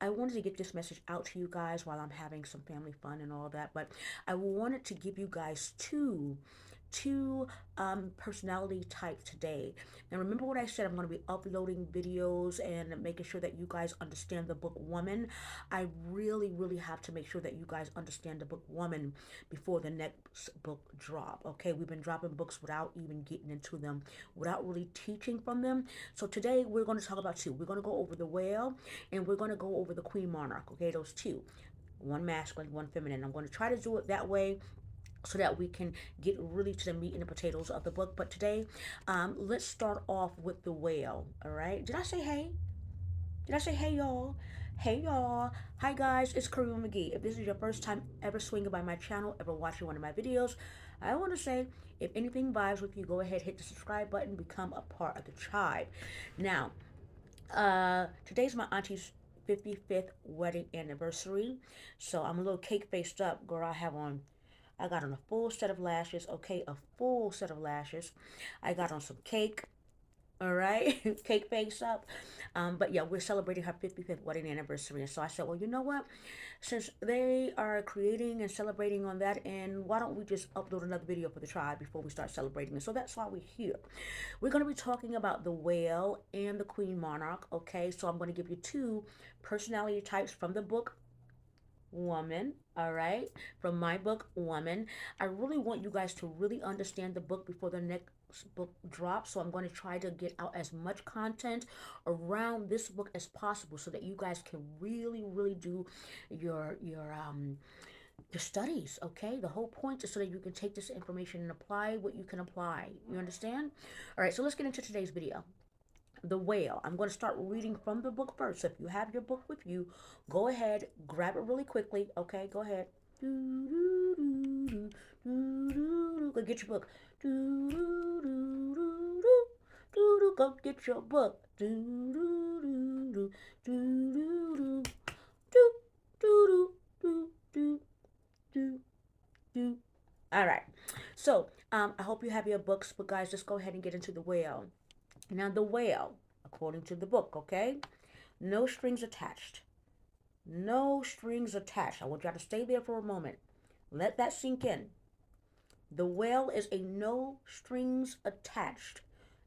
I wanted to get this message out to you guys while I'm having some family fun and all that, but I wanted to give you guys two personality types today. Now remember what I said, I'm going to be uploading videos and making sure that you guys understand the book Woman. I really have to make sure that you guys understand the book Woman before the next book drop. Okay, we've been dropping books without even getting into them, without really teaching from them. So today we're going to talk about two. We're going to go over the Whale and we're going to go over the Queen Monarch. Okay, those two, one masculine, one feminine. I'm going to try to do it that way so that we can get really to the meat and the potatoes of the book. But today, let's start off with the Whale. All right. Did I say hey? Did I say hey, y'all? Hey, y'all. Hi, guys. It's Kareem McGee. If this is your first time ever swinging by my channel, ever watching one of my videos, I want to say, if anything vibes with you, go ahead, hit the subscribe button, become a part of the tribe. Now, today's my auntie's 55th wedding anniversary. So I'm a little cake faced up. Girl, I got on a full set of lashes. Okay, a full set of lashes. I got on some cake. All right, cake face up. But yeah, we're celebrating her 55th wedding anniversary. And so I said, well, you know what? Since they are creating and celebrating on that, and why don't we just upload another video for the tribe before we start celebrating? And so that's why we're here. We're going to be talking about the Whale and the Queen Monarch. Okay, so I'm going to give you two personality types from the book Woman, all right, from my book Woman. I really want you guys to really understand the book before the next book drops, so I'm going to try to get out as much content around this book as possible so that you guys can really do your studies. Okay, the whole point is so that you can take this information and apply what you can apply. You understand? All right, so let's get into today's video. The Whale. I'm going to start reading from the book first. So if you have your book with you, go ahead, grab it really quickly. Okay, go ahead. Go get your book. Go get your book. All right. So I hope you have your books, but guys, let's go ahead and get into the Whale. Now, the Whale, according to the book, okay? No strings attached. No strings attached. I want you to stay there for a moment. Let that sink in. The Whale is a no strings attached,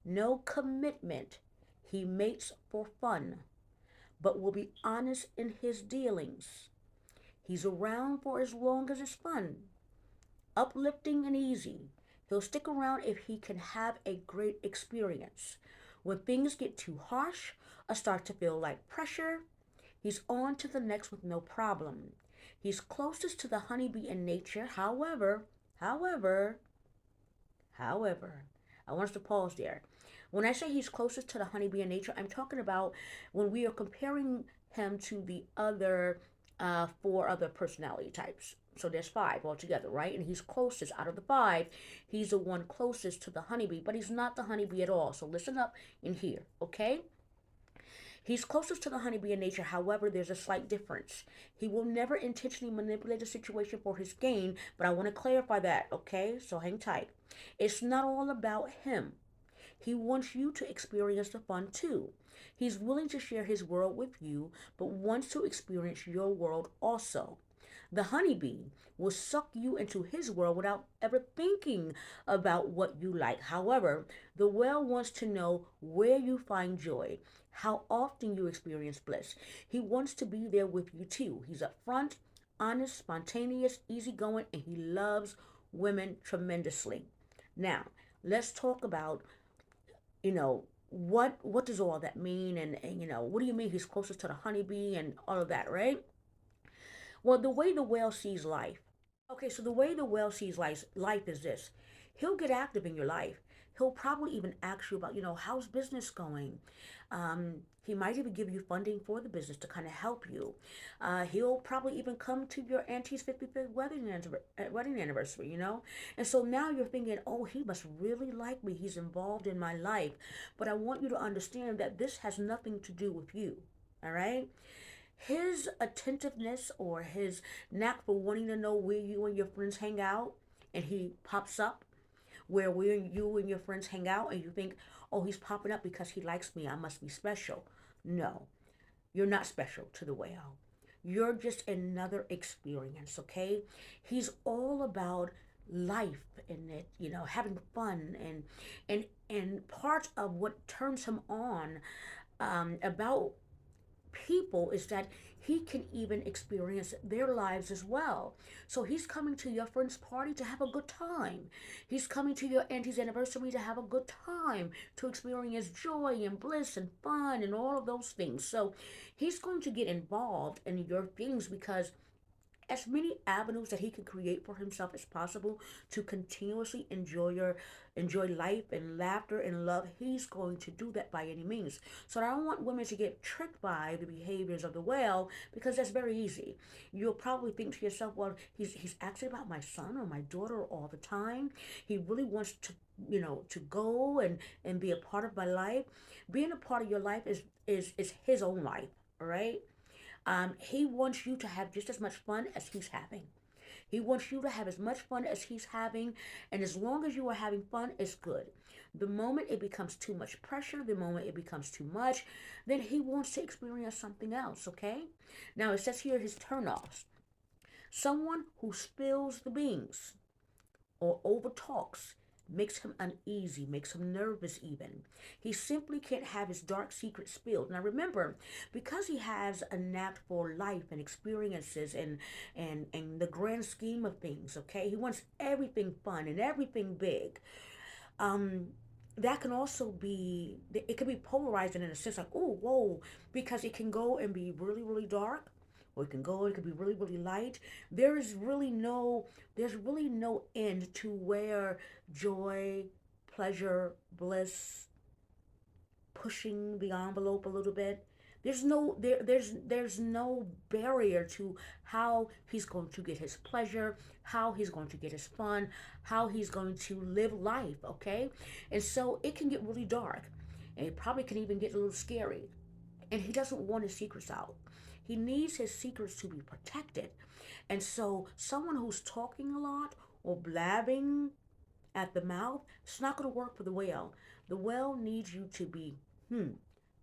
no commitment. He mates for fun, but will be honest in his dealings. He's around for as long as it's fun, uplifting and easy. He'll stick around if he can have a great experience. When things get too harsh or start to feel like pressure, he's on to the next with no problem. He's closest to the honeybee in nature. However, I want us to pause there. When I say he's closest to the honeybee in nature, I'm talking about when we are comparing him to the other four other personality types. So there's five altogether, right? And he's closest out of the five. He's the one closest to the honeybee, but he's not the honeybee at all. So listen up in here, okay? He's closest to the honeybee in nature. However, there's a slight difference. He will never intentionally manipulate a situation for his gain, but I want to clarify that, okay? So hang tight. It's not all about him. He wants you to experience the fun too. He's willing to share his world with you, but wants to experience your world also. The honeybee will suck you into his world without ever thinking about what you like. However, the whale wants to know where you find joy, how often you experience bliss. He wants to be there with you too. He's upfront, honest, spontaneous, easygoing, and he loves women tremendously. Now, let's talk about, what does all that mean, and what do you mean he's closest to the honeybee and all of that, right? Well, the way the whale sees life. Okay, so the way the whale sees life is this. He'll get active in your life. He'll probably even ask you about, how's business going? He might even give you funding for the business to kind of help you. He'll probably even come to your auntie's 55th wedding anniversary, And so now you're thinking, oh, he must really like me. He's involved in my life. But I want you to understand that this has nothing to do with you, all right? His attentiveness or his knack for wanting to know where you and your friends hang out, and he pops up where you and your friends hang out, and you think, oh, he's popping up because he likes me, I must be special. No. You're not special to the whale. You're just another experience, okay? He's all about life and it, having fun and part of what turns him on about people is that he can even experience their lives as well. So he's coming to your friend's party to have a good time. He's coming to your auntie's anniversary to have a good time, to experience joy and bliss and fun and all of those things. So he's going to get involved in your things because as many avenues that he can create for himself as possible to continuously enjoy life and laughter and love, he's going to do that by any means. So I don't want women to get tricked by the behaviors of the whale because that's very easy. You'll probably think to yourself, well, he's actually about my son or my daughter all the time. He really wants to to go and be a part of my life. Being a part of your life is his own life, all right? He wants you to have just as much fun as he's having. He wants you to have as much fun as he's having, and as long as you are having fun, it's good. The moment it becomes too much pressure, the moment it becomes too much, then he wants to experience something else, okay? Now, it says here his turnoffs. Someone who spills the beans or overtalks makes him uneasy, makes him nervous even. He simply can't have his dark secrets spilled. Now remember, because he has a knack for life and experiences and the grand scheme of things, okay? He wants everything fun and everything big. Um that can also be it can be polarizing in a sense like, oh, whoa, because it can go and be really, really dark or it can be really, really light. There's really no end to where joy, pleasure, bliss, pushing the envelope a little bit. There's no barrier to how he's going to get his pleasure, how he's going to get his fun, how he's going to live life, okay? And so it can get really dark. And it probably can even get a little scary. And he doesn't want his secrets out. He needs his secrets to be protected. And so someone who's talking a lot or blabbing at the mouth, it's not going to work for the whale. The whale needs you to be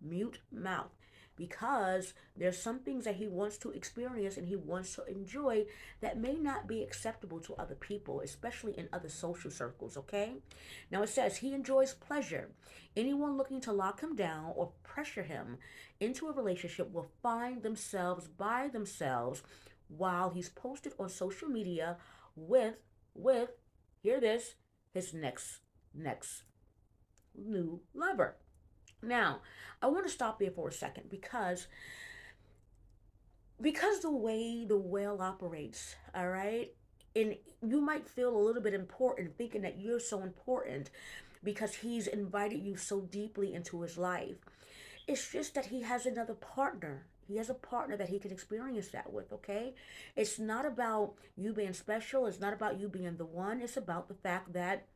mute mouth because there's some things that he wants to experience and he wants to enjoy that may not be acceptable to other people, especially in other social circles, okay? Now it says he enjoys pleasure. Anyone looking to lock him down or pressure him into a relationship will find themselves by themselves while he's posted on social media with hear this, his next new lover. Now, I want to stop there for a second because the way the whale operates, all right, and you might feel a little bit important thinking that you're so important because he's invited you so deeply into his life. It's just that he has another partner. He has a partner that he can experience that with, okay? It's not about you being special. It's not about you being the one. It's about the fact that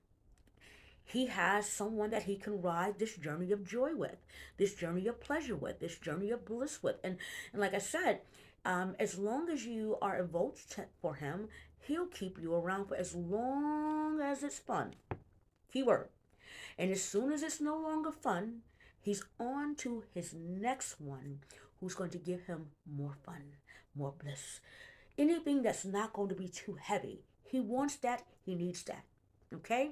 he has someone that he can ride this journey of joy with, this journey of pleasure with, this journey of bliss with. And like I said, as long as you are a vote for him, he'll keep you around for as long as it's fun. Keyword. And as soon as it's no longer fun, he's on to his next one who's going to give him more fun, more bliss. Anything that's not going to be too heavy. He wants that, he needs that. Okay?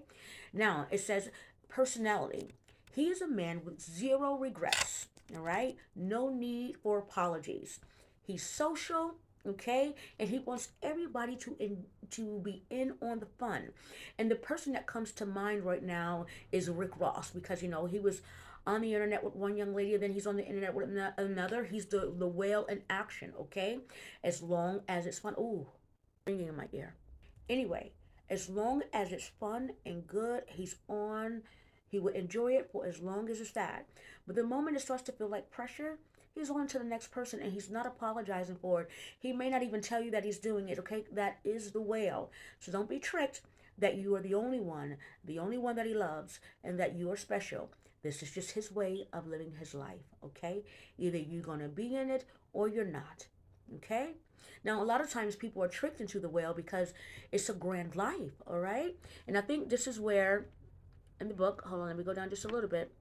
Now, it says personality. He is a man with zero regrets. All right? No need for apologies. He's social, okay? And he wants everybody to be in on the fun. And the person that comes to mind right now is Rick Ross because he was on the internet with one young lady and then he's on the internet with another. He's the whale in action, okay? As long as it's fun. Ooh, ringing in my ear. Anyway, as long as it's fun and good, he's on. He will enjoy it for as long as it's that. But the moment it starts to feel like pressure, he's on to the next person and he's not apologizing for it. He may not even tell you that he's doing it, okay? That is the whale. So don't be tricked that you are the only one that he loves, and that you are special. This is just his way of living his life, okay? Either you're going to be in it or you're not, okay? Now, a lot of times people are tricked into the whale because it's a grand life, all right? And I think this is where, in the book, hold on, let me go down just a little bit.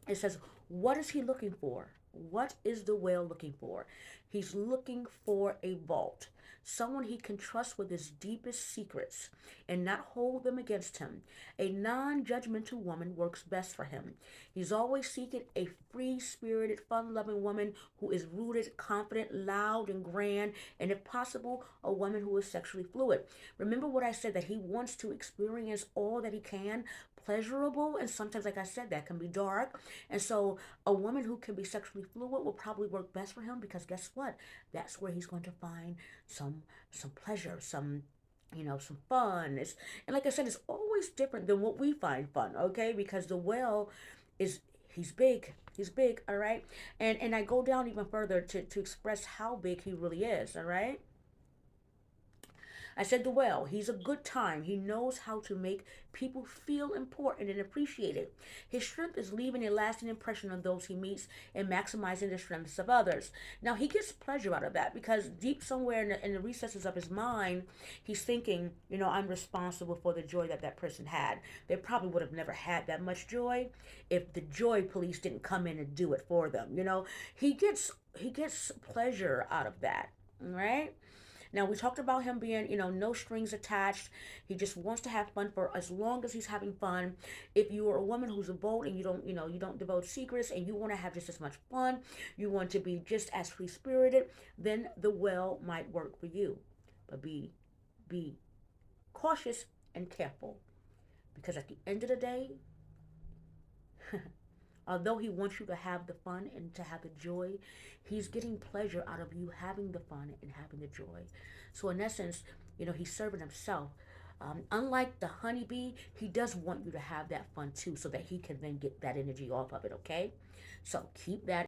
It says, what is he looking for? What is the whale looking for? He's looking for a vault, someone he can trust with his deepest secrets and not hold them against him. A non judgmental woman works best for him. He's always seeking a free spirited, fun loving woman who is rooted, confident, loud, and grand, and if possible, a woman who is sexually fluid. Remember what I said, that he wants to experience all that he can, pleasurable, and sometimes, like I said, that can be dark. And so a woman who can be sexually fluid will probably work best for him, because guess what? That's where he's going to find some pleasure, some fun. And like I said, it's always different than what we find fun, okay? Because the whale is, he's big. He's big, all right? And I go down even further to express how big he really is, all right? I said the whale, he's a good time. He knows how to make people feel important and appreciated. His strength is leaving a lasting impression on those he meets and maximizing the strengths of others. Now, he gets pleasure out of that, because deep somewhere in the recesses of his mind, he's thinking, I'm responsible for the joy that that person had. They probably would have never had that much joy if the joy police didn't come in and do it for them. He gets pleasure out of that, right? Now, we talked about him being, no strings attached. He just wants to have fun for as long as he's having fun. If you are a woman who's a bold and you don't divulge secrets, and you want to have just as much fun, you want to be just as free spirited, then the well might work for you. But be cautious and careful, because at the end of the day, although he wants you to have the fun and to have the joy, he's getting pleasure out of you having the fun and having the joy. So in essence, he's serving himself. Unlike the honeybee, he does want you to have that fun too, so that he can then get that energy off of it, okay? So keep that